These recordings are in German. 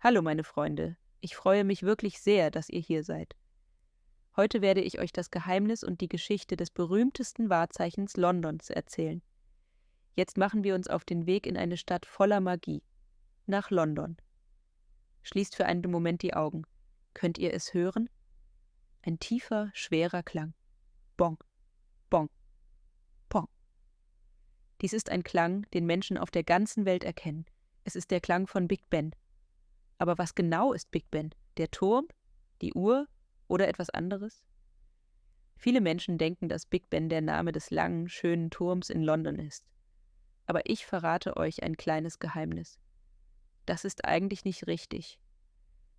Hallo meine Freunde, ich freue mich wirklich sehr, dass ihr hier seid. Heute werde ich euch das Geheimnis und die Geschichte des berühmtesten Wahrzeichens Londons erzählen. Jetzt machen wir uns auf den Weg in eine Stadt voller Magie, nach London. Schließt für einen Moment die Augen. Könnt ihr es hören? Ein tiefer, schwerer Klang. Bong, bong, pong. Dies ist ein Klang, den Menschen auf der ganzen Welt erkennen. Es ist der Klang von Big Ben. Aber was genau ist Big Ben? Der Turm? Die Uhr? Oder etwas anderes? Viele Menschen denken, dass Big Ben der Name des langen, schönen Turms in London ist. Aber ich verrate euch ein kleines Geheimnis. Das ist eigentlich nicht richtig.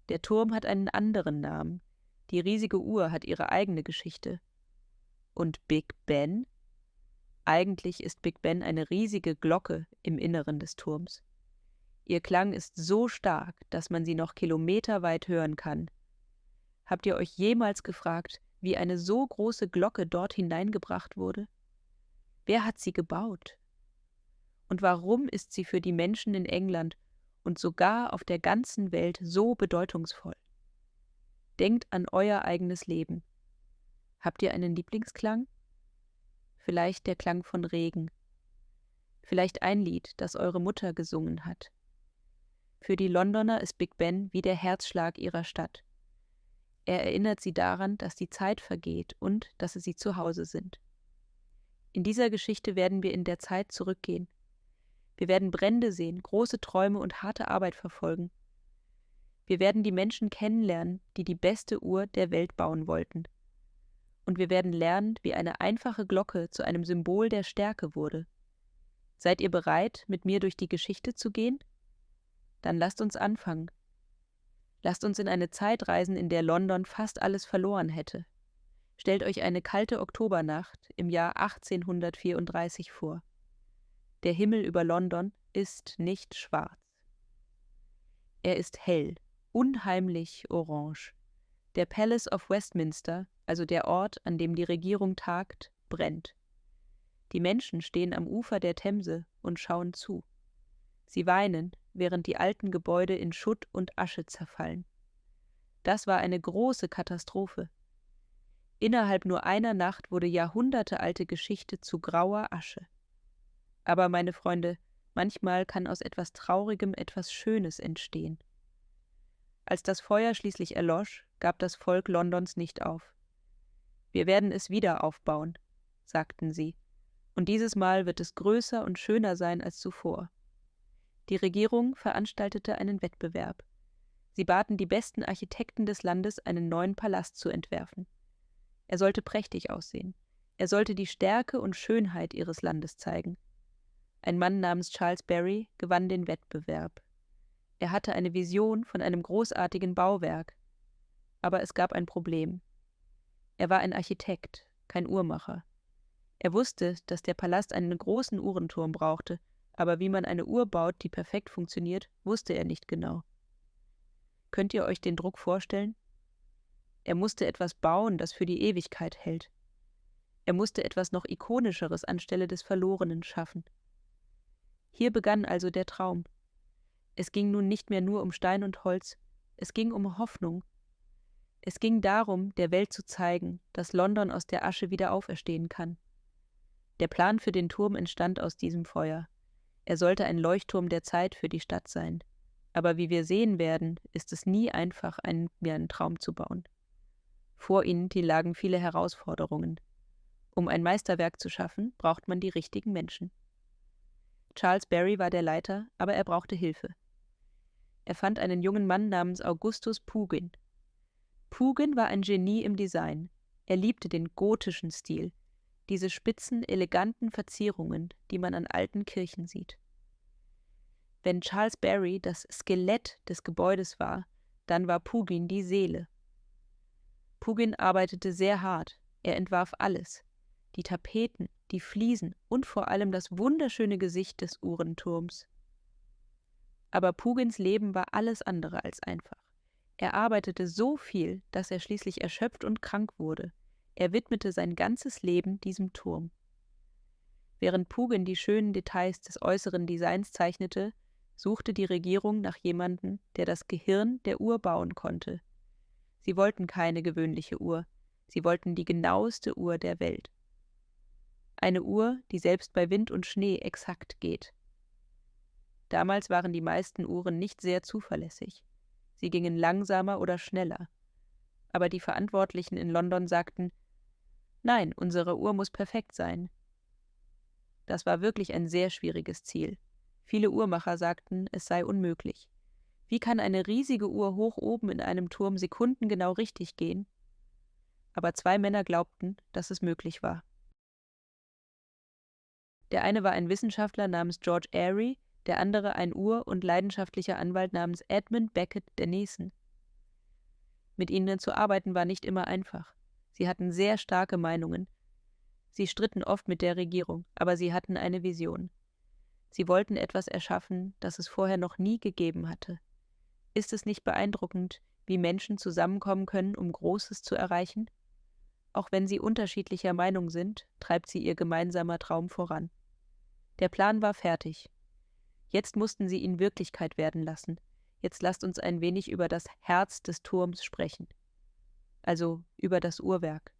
Der Turm hat einen anderen Namen. Die riesige Uhr hat ihre eigene Geschichte. Und Big Ben? Eigentlich ist Big Ben eine riesige Glocke im Inneren des Turms. Ihr Klang ist so stark, dass man sie noch kilometerweit hören kann. Habt ihr euch jemals gefragt, wie eine so große Glocke dort hineingebracht wurde? Wer hat sie gebaut? Und warum ist sie für die Menschen in England und sogar auf der ganzen Welt so bedeutungsvoll? Denkt an euer eigenes Leben. Habt ihr einen Lieblingsklang? Vielleicht der Klang von Regen. Vielleicht ein Lied, das eure Mutter gesungen hat. Für die Londoner ist Big Ben wie der Herzschlag ihrer Stadt. Er erinnert sie daran, dass die Zeit vergeht und dass sie zu Hause sind. In dieser Geschichte werden wir in der Zeit zurückgehen. Wir werden Brände sehen, große Träume und harte Arbeit verfolgen. Wir werden die Menschen kennenlernen, die die beste Uhr der Welt bauen wollten. Und wir werden lernen, wie eine einfache Glocke zu einem Symbol der Stärke wurde. Seid ihr bereit, mit mir durch die Geschichte zu gehen? Dann lasst uns anfangen. Lasst uns in eine Zeit reisen, in der London fast alles verloren hätte. Stellt euch eine kalte Oktobernacht im Jahr 1834 vor. Der Himmel über London ist nicht schwarz. Er ist hell, unheimlich orange. Der Palace of Westminster, also der Ort, an dem die Regierung tagt, brennt. Die Menschen stehen am Ufer der Themse und schauen zu. Sie weinen, während die alten Gebäude in Schutt und Asche zerfallen. Das war eine große Katastrophe. Innerhalb nur einer Nacht wurde jahrhundertealte Geschichte zu grauer Asche. Aber, meine Freunde, manchmal kann aus etwas Traurigem etwas Schönes entstehen. Als das Feuer schließlich erlosch, gab das Volk Londons nicht auf. Wir werden es wieder aufbauen, sagten sie, und dieses Mal wird es größer und schöner sein als zuvor. Die Regierung veranstaltete einen Wettbewerb. Sie baten die besten Architekten des Landes, einen neuen Palast zu entwerfen. Er sollte prächtig aussehen. Er sollte die Stärke und Schönheit ihres Landes zeigen. Ein Mann namens Charles Barry gewann den Wettbewerb. Er hatte eine Vision von einem großartigen Bauwerk. Aber es gab ein Problem. Er war ein Architekt, kein Uhrmacher. Er wusste, dass der Palast einen großen Uhrenturm brauchte, aber wie man eine Uhr baut, die perfekt funktioniert, wusste er nicht genau. Könnt ihr euch den Druck vorstellen? Er musste etwas bauen, das für die Ewigkeit hält. Er musste etwas noch Ikonischeres anstelle des Verlorenen schaffen. Hier begann also der Traum. Es ging nun nicht mehr nur um Stein und Holz, es ging um Hoffnung. Es ging darum, der Welt zu zeigen, dass London aus der Asche wieder auferstehen kann. Der Plan für den Turm entstand aus diesem Feuer. Er sollte ein Leuchtturm der Zeit für die Stadt sein. Aber wie wir sehen werden, ist es nie einfach, einen Traum zu bauen. Vor ihnen lagen viele Herausforderungen. Um ein Meisterwerk zu schaffen, braucht man die richtigen Menschen. Charles Barry war der Leiter, aber er brauchte Hilfe. Er fand einen jungen Mann namens Augustus Pugin. Pugin war ein Genie im Design. Er liebte den gotischen Stil, diese spitzen, eleganten Verzierungen, die man an alten Kirchen sieht. Wenn Charles Barry das Skelett des Gebäudes war, dann war Pugin die Seele. Pugin arbeitete sehr hart. Er entwarf alles: die Tapeten, die Fliesen und vor allem das wunderschöne Gesicht des Uhrenturms. Aber Pugins Leben war alles andere als einfach. Er arbeitete so viel, dass er schließlich erschöpft und krank wurde. Er widmete sein ganzes Leben diesem Turm. Während Pugin die schönen Details des äußeren Designs zeichnete, suchte die Regierung nach jemandem, der das Gehirn der Uhr bauen konnte. Sie wollten keine gewöhnliche Uhr, sie wollten die genaueste Uhr der Welt. Eine Uhr, die selbst bei Wind und Schnee exakt geht. Damals waren die meisten Uhren nicht sehr zuverlässig. Sie gingen langsamer oder schneller. Aber die Verantwortlichen in London sagten, nein, unsere Uhr muss perfekt sein. Das war wirklich ein sehr schwieriges Ziel. Viele Uhrmacher sagten, es sei unmöglich. Wie kann eine riesige Uhr hoch oben in einem Turm sekundengenau richtig gehen? Aber 2 Männer glaubten, dass es möglich war. Der eine war ein Wissenschaftler namens George Airy, der andere ein Uhr- und leidenschaftlicher Anwalt namens Edmund Beckett Denison. Mit ihnen zu arbeiten war nicht immer einfach. Sie hatten sehr starke Meinungen. Sie stritten oft mit der Regierung, aber sie hatten eine Vision. Sie wollten etwas erschaffen, das es vorher noch nie gegeben hatte. Ist es nicht beeindruckend, wie Menschen zusammenkommen können, um Großes zu erreichen? Auch wenn sie unterschiedlicher Meinung sind, treibt sie ihr gemeinsamer Traum voran. Der Plan war fertig. Jetzt mussten sie ihn Wirklichkeit werden lassen. Jetzt lasst uns ein wenig über das Herz des Turms sprechen. Also über das Uhrwerk.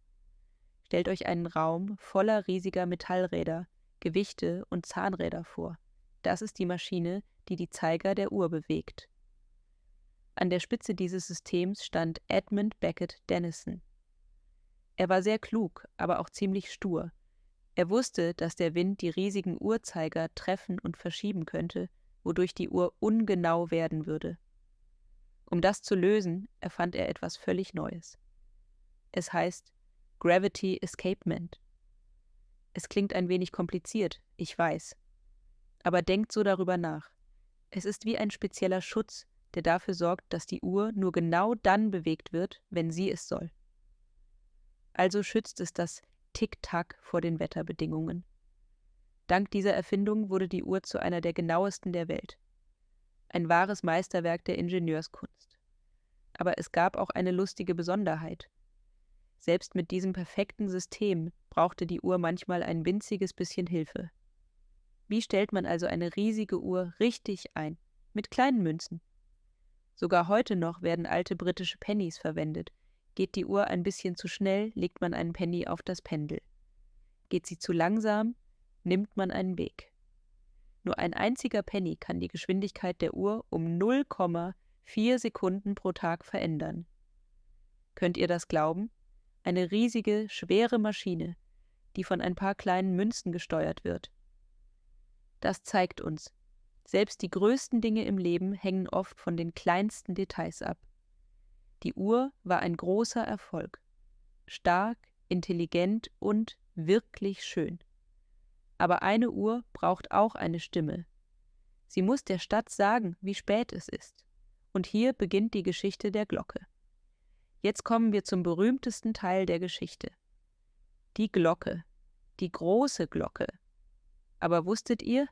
Stellt euch einen Raum voller riesiger Metallräder, Gewichte und Zahnräder vor. Das ist die Maschine, die die Zeiger der Uhr bewegt. An der Spitze dieses Systems stand Edmund Beckett Denison. Er war sehr klug, aber auch ziemlich stur. Er wusste, dass der Wind die riesigen Uhrzeiger treffen und verschieben könnte, wodurch die Uhr ungenau werden würde. Um das zu lösen, erfand er etwas völlig Neues. Es heißt Gravity Escapement. Es klingt ein wenig kompliziert, ich weiß. Aber denkt so darüber nach. Es ist wie ein spezieller Schutz, der dafür sorgt, dass die Uhr nur genau dann bewegt wird, wenn sie es soll. Also schützt es das Tick-Tack vor den Wetterbedingungen. Dank dieser Erfindung wurde die Uhr zu einer der genauesten der Welt. Ein wahres Meisterwerk der Ingenieurskunst. Aber es gab auch eine lustige Besonderheit. Selbst mit diesem perfekten System brauchte die Uhr manchmal ein winziges bisschen Hilfe. Wie stellt man also eine riesige Uhr richtig ein? Mit kleinen Münzen. Sogar heute noch werden alte britische Pennies verwendet. Geht die Uhr ein bisschen zu schnell, legt man einen Penny auf das Pendel. Geht sie zu langsam, nimmt man einen Weg. Nur ein einziger Penny kann die Geschwindigkeit der Uhr um 0,4 Sekunden pro Tag verändern. Könnt ihr das glauben? Eine riesige, schwere Maschine, die von ein paar kleinen Münzen gesteuert wird. Das zeigt uns, selbst die größten Dinge im Leben hängen oft von den kleinsten Details ab. Die Uhr war ein großer Erfolg. Stark, intelligent und wirklich schön. Aber eine Uhr braucht auch eine Stimme. Sie muss der Stadt sagen, wie spät es ist. Und hier beginnt die Geschichte der Glocke. Jetzt kommen wir zum berühmtesten Teil der Geschichte. Die Glocke. Die große Glocke. Aber wusstet ihr,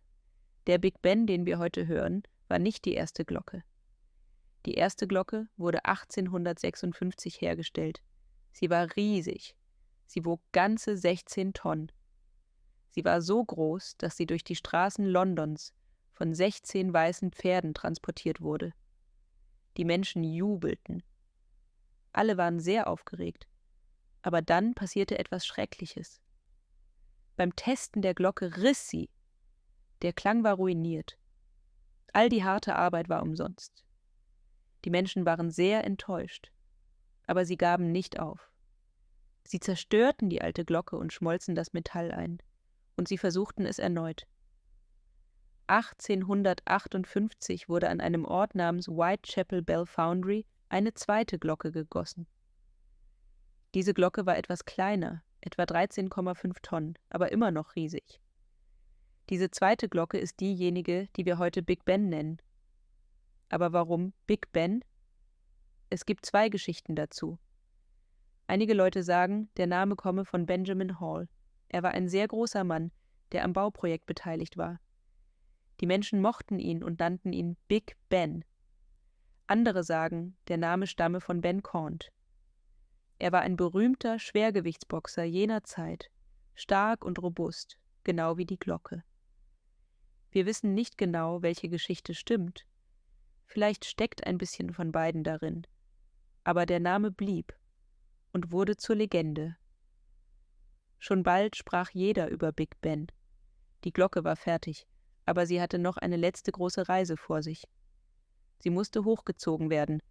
der Big Ben, den wir heute hören, war nicht die erste Glocke. Die erste Glocke wurde 1856 hergestellt. Sie war riesig. Sie wog ganze 16 Tonnen. Sie war so groß, dass sie durch die Straßen Londons von 16 weißen Pferden transportiert wurde. Die Menschen jubelten. Alle waren sehr aufgeregt. Aber dann passierte etwas Schreckliches. Beim Testen der Glocke riss sie. Der Klang war ruiniert. All die harte Arbeit war umsonst. Die Menschen waren sehr enttäuscht. Aber sie gaben nicht auf. Sie zerstörten die alte Glocke und schmolzen das Metall ein. Und sie versuchten es erneut. 1858 wurde an einem Ort namens Whitechapel Bell Foundry eine zweite Glocke gegossen. Diese Glocke war etwas kleiner, etwa 13,5 Tonnen, aber immer noch riesig. Diese zweite Glocke ist diejenige, die wir heute Big Ben nennen. Aber warum Big Ben? Es gibt 2 Geschichten dazu. Einige Leute sagen, der Name komme von Benjamin Hall. Er war ein sehr großer Mann, der am Bauprojekt beteiligt war. Die Menschen mochten ihn und nannten ihn Big Ben. Andere sagen, der Name stamme von Ben Caunt. Er war ein berühmter Schwergewichtsboxer jener Zeit, stark und robust, genau wie die Glocke. Wir wissen nicht genau, welche Geschichte stimmt. Vielleicht steckt ein bisschen von beiden darin. Aber der Name blieb und wurde zur Legende. Schon bald sprach jeder über Big Ben. Die Glocke war fertig, aber sie hatte noch eine letzte große Reise vor sich. Sie musste hochgezogen werden,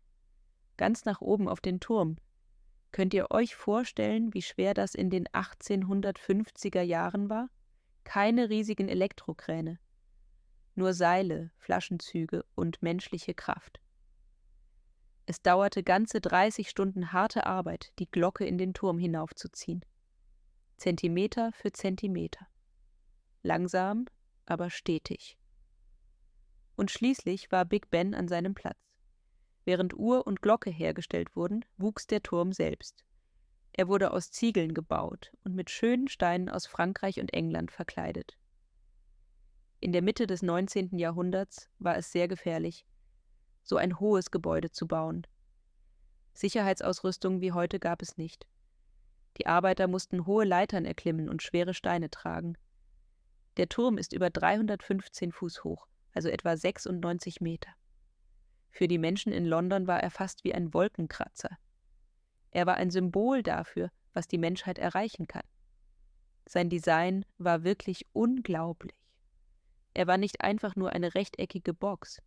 ganz nach oben auf den Turm. Könnt ihr euch vorstellen, wie schwer das in den 1850er Jahren war? Keine riesigen Elektrokräne, nur Seile, Flaschenzüge und menschliche Kraft. Es dauerte ganze 30 Stunden harte Arbeit, die Glocke in den Turm hinaufzuziehen. Zentimeter für Zentimeter. Langsam, aber stetig. Und schließlich war Big Ben an seinem Platz. Während Uhr und Glocke hergestellt wurden, wuchs der Turm selbst. Er wurde aus Ziegeln gebaut und mit schönen Steinen aus Frankreich und England verkleidet. In der Mitte des 19. Jahrhunderts war es sehr gefährlich, so ein hohes Gebäude zu bauen. Sicherheitsausrüstung wie heute gab es nicht. Die Arbeiter mussten hohe Leitern erklimmen und schwere Steine tragen. Der Turm ist über 315 Fuß hoch, also etwa 96 Meter. Für die Menschen in London war er fast wie ein Wolkenkratzer. Er war ein Symbol dafür, was die Menschheit erreichen kann. Sein Design war wirklich unglaublich. Er war nicht einfach nur eine rechteckige Box.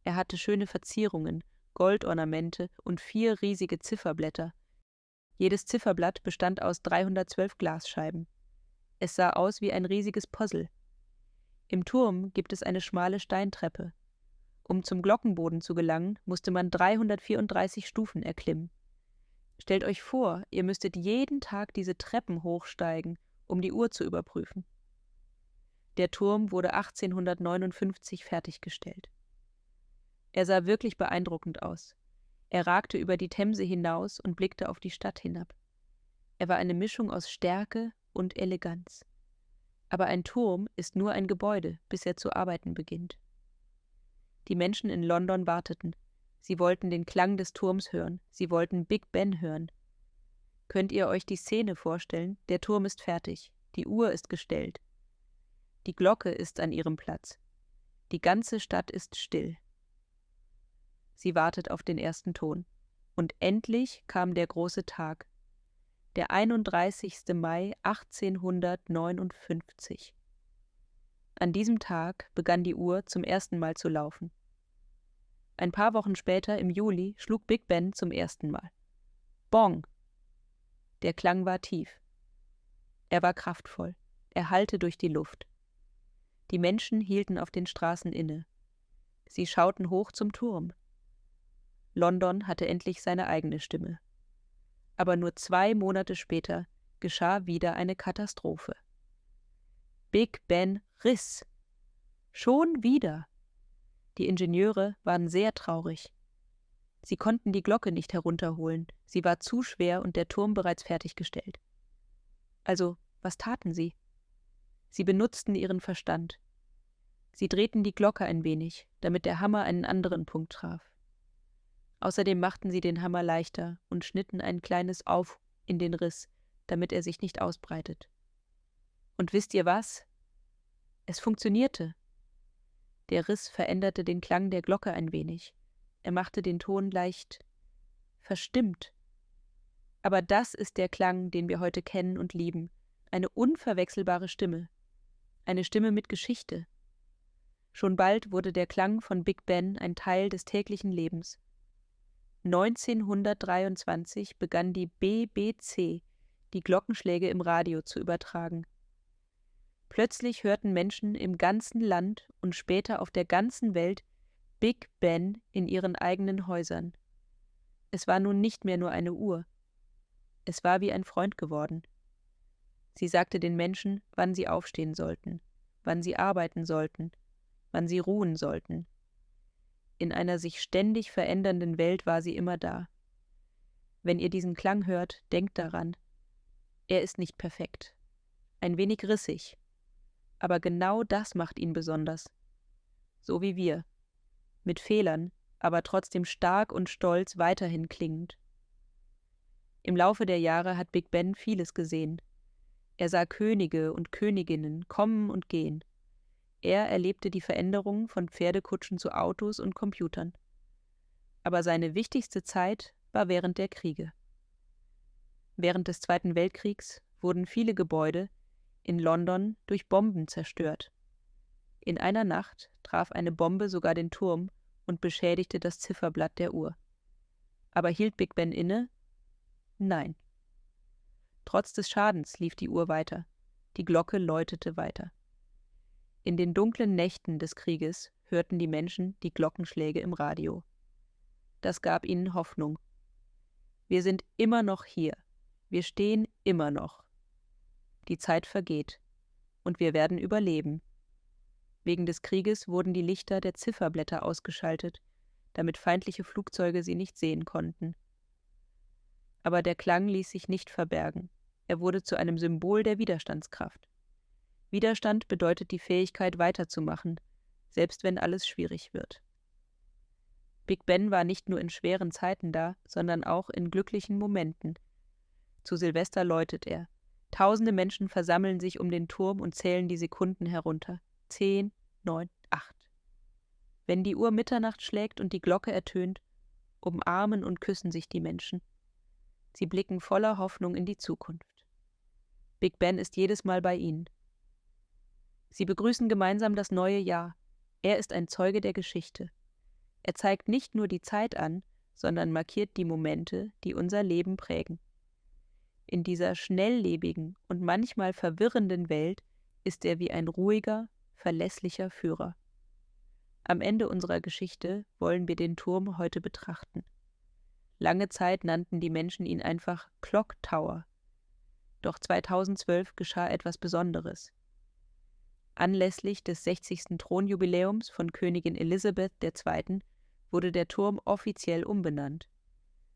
Er hatte schöne Verzierungen, Goldornamente und 4 riesige Zifferblätter. Jedes Zifferblatt bestand aus 312 Glasscheiben. Es sah aus wie ein riesiges Puzzle. Im Turm gibt es eine schmale Steintreppe. Um zum Glockenboden zu gelangen, musste man 334 Stufen erklimmen. Stellt euch vor, ihr müsstet jeden Tag diese Treppen hochsteigen, um die Uhr zu überprüfen. Der Turm wurde 1859 fertiggestellt. Er sah wirklich beeindruckend aus. Er ragte über die Themse hinaus und blickte auf die Stadt hinab. Er war eine Mischung aus Stärke und Eleganz. Aber ein Turm ist nur ein Gebäude, bis er zu arbeiten beginnt. Die Menschen in London warteten. Sie wollten den Klang des Turms hören. Sie wollten Big Ben hören. Könnt ihr euch die Szene vorstellen? Der Turm ist fertig. Die Uhr ist gestellt. Die Glocke ist an ihrem Platz. Die ganze Stadt ist still. Sie wartet auf den ersten Ton. Und endlich kam der große Tag. Der 31. Mai 1859. An diesem Tag begann die Uhr zum ersten Mal zu laufen. Ein paar Wochen später, im Juli, schlug Big Ben zum ersten Mal. Bong! Der Klang war tief. Er war kraftvoll. Er hallte durch die Luft. Die Menschen hielten auf den Straßen inne. Sie schauten hoch zum Turm. London hatte endlich seine eigene Stimme. Aber nur 2 Monate später geschah wieder eine Katastrophe. Big Ben riss. Schon wieder. Die Ingenieure waren sehr traurig. Sie konnten die Glocke nicht herunterholen, sie war zu schwer und der Turm bereits fertiggestellt. Also, was taten sie? Sie benutzten ihren Verstand. Sie drehten die Glocke ein wenig, damit der Hammer einen anderen Punkt traf. Außerdem machten sie den Hammer leichter und schnitten ein kleines Auf in den Riss, damit er sich nicht ausbreitet. Und wisst ihr was? Es funktionierte. Der Riss veränderte den Klang der Glocke ein wenig. Er machte den Ton leicht verstimmt. Aber das ist der Klang, den wir heute kennen und lieben. Eine unverwechselbare Stimme. Eine Stimme mit Geschichte. Schon bald wurde der Klang von Big Ben ein Teil des täglichen Lebens. 1923 begann die BBC, die Glockenschläge im Radio zu übertragen. Plötzlich hörten Menschen im ganzen Land und später auf der ganzen Welt Big Ben in ihren eigenen Häusern. Es war nun nicht mehr nur eine Uhr. Es war wie ein Freund geworden. Sie sagte den Menschen, wann sie aufstehen sollten, wann sie arbeiten sollten, wann sie ruhen sollten. In einer sich ständig verändernden Welt war sie immer da. Wenn ihr diesen Klang hört, denkt daran, er ist nicht perfekt, ein wenig rissig, aber genau das macht ihn besonders. So wie wir, mit Fehlern, aber trotzdem stark und stolz weiterhin klingend. Im Laufe der Jahre hat Big Ben vieles gesehen. Er sah Könige und Königinnen kommen und gehen. Er erlebte die Veränderungen von Pferdekutschen zu Autos und Computern. Aber seine wichtigste Zeit war während der Kriege. Während des Zweiten Weltkriegs wurden viele Gebäude in London durch Bomben zerstört. In einer Nacht traf eine Bombe sogar den Turm und beschädigte das Zifferblatt der Uhr. Aber hielt Big Ben inne? Nein. Trotz des Schadens lief die Uhr weiter. Die Glocke läutete weiter. In den dunklen Nächten des Krieges hörten die Menschen die Glockenschläge im Radio. Das gab ihnen Hoffnung. Wir sind immer noch hier. Wir stehen immer noch. Die Zeit vergeht. Und wir werden überleben. Wegen des Krieges wurden die Lichter der Zifferblätter ausgeschaltet, damit feindliche Flugzeuge sie nicht sehen konnten. Aber der Klang ließ sich nicht verbergen. Er wurde zu einem Symbol der Widerstandskraft. Widerstand bedeutet die Fähigkeit, weiterzumachen, selbst wenn alles schwierig wird. Big Ben war nicht nur in schweren Zeiten da, sondern auch in glücklichen Momenten. Zu Silvester läutet er. Tausende Menschen versammeln sich um den Turm und zählen die Sekunden herunter. 10, 9, 8. Wenn die Uhr Mitternacht schlägt und die Glocke ertönt, umarmen und küssen sich die Menschen. Sie blicken voller Hoffnung in die Zukunft. Big Ben ist jedes Mal bei ihnen. Sie begrüßen gemeinsam das neue Jahr. Er ist ein Zeuge der Geschichte. Er zeigt nicht nur die Zeit an, sondern markiert die Momente, die unser Leben prägen. In dieser schnelllebigen und manchmal verwirrenden Welt ist er wie ein ruhiger, verlässlicher Führer. Am Ende unserer Geschichte wollen wir den Turm heute betrachten. Lange Zeit nannten die Menschen ihn einfach Clock Tower. Doch 2012 geschah etwas Besonderes. Anlässlich des 60. Thronjubiläums von Königin Elisabeth II. Wurde der Turm offiziell umbenannt.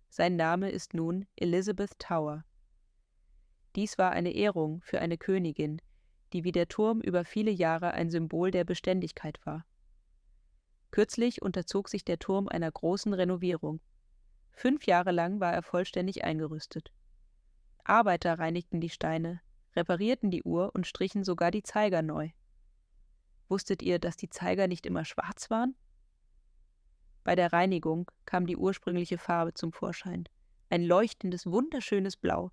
Sein Name ist nun Elizabeth Tower. Dies war eine Ehrung für eine Königin, die wie der Turm über viele Jahre ein Symbol der Beständigkeit war. Kürzlich unterzog sich der Turm einer großen Renovierung. 5 Jahre lang war er vollständig eingerüstet. Arbeiter reinigten die Steine, reparierten die Uhr und strichen sogar die Zeiger neu. Wusstet ihr, dass die Zeiger nicht immer schwarz waren? Bei der Reinigung kam die ursprüngliche Farbe zum Vorschein. Ein leuchtendes, wunderschönes Blau.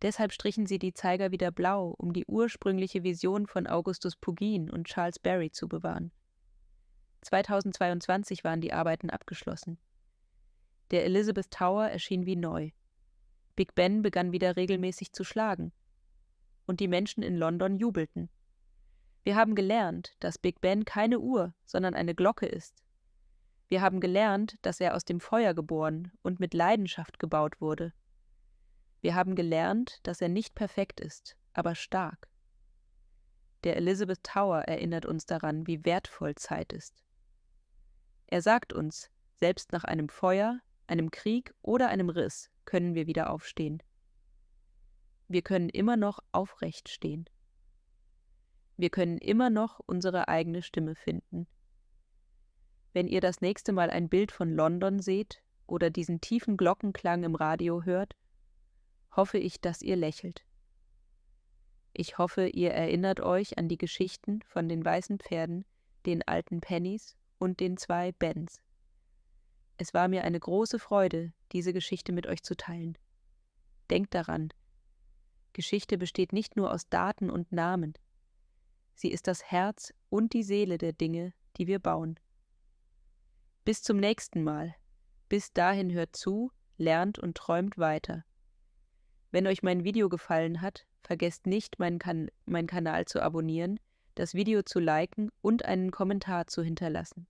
Deshalb strichen sie die Zeiger wieder blau, um die ursprüngliche Vision von Augustus Pugin und Charles Barry zu bewahren. 2022 waren die Arbeiten abgeschlossen. Der Elizabeth Tower erschien wie neu. Big Ben begann wieder regelmäßig zu schlagen. Und die Menschen in London jubelten. Wir haben gelernt, dass Big Ben keine Uhr, sondern eine Glocke ist. Wir haben gelernt, dass er aus dem Feuer geboren und mit Leidenschaft gebaut wurde. Wir haben gelernt, dass er nicht perfekt ist, aber stark. Der Elizabeth Tower erinnert uns daran, wie wertvoll Zeit ist. Er sagt uns, selbst nach einem Feuer, einem Krieg oder einem Riss können wir wieder aufstehen. Wir können immer noch aufrecht stehen. Wir können immer noch unsere eigene Stimme finden. Wenn ihr das nächste Mal ein Bild von London seht oder diesen tiefen Glockenklang im Radio hört, hoffe ich, dass ihr lächelt. Ich hoffe, ihr erinnert euch an die Geschichten von den weißen Pferden, den alten Pennys und den 2 Bens. Es war mir eine große Freude, diese Geschichte mit euch zu teilen. Denkt daran, Geschichte besteht nicht nur aus Daten und Namen. Sie ist das Herz und die Seele der Dinge, die wir bauen. Bis zum nächsten Mal. Bis dahin hört zu, lernt und träumt weiter. Wenn euch mein Video gefallen hat, vergesst nicht, meinen Kanal zu abonnieren, das Video zu liken und einen Kommentar zu hinterlassen.